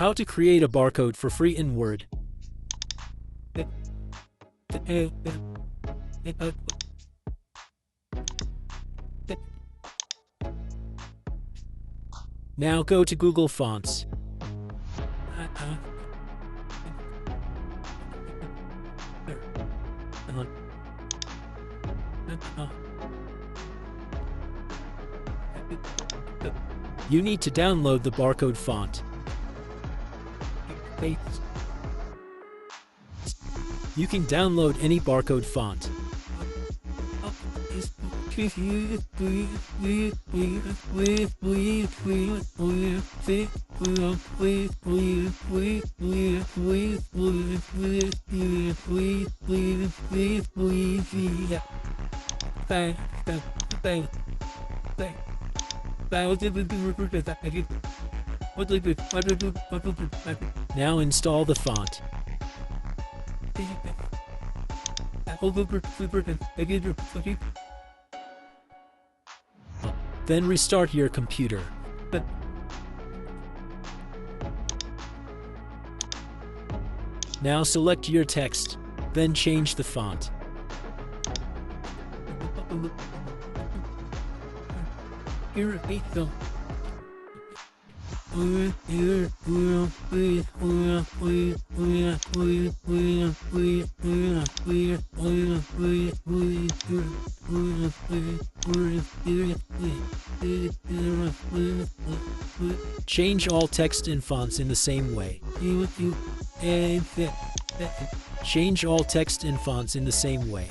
How to create a barcode for free in Word. Now go to Google Fonts. You need to download the barcode font. You can download any barcode font. Now install the font. Then restart your computer. Now select your text, then change the font. Change all text and fonts in the same way. Change all text and fonts in the same way.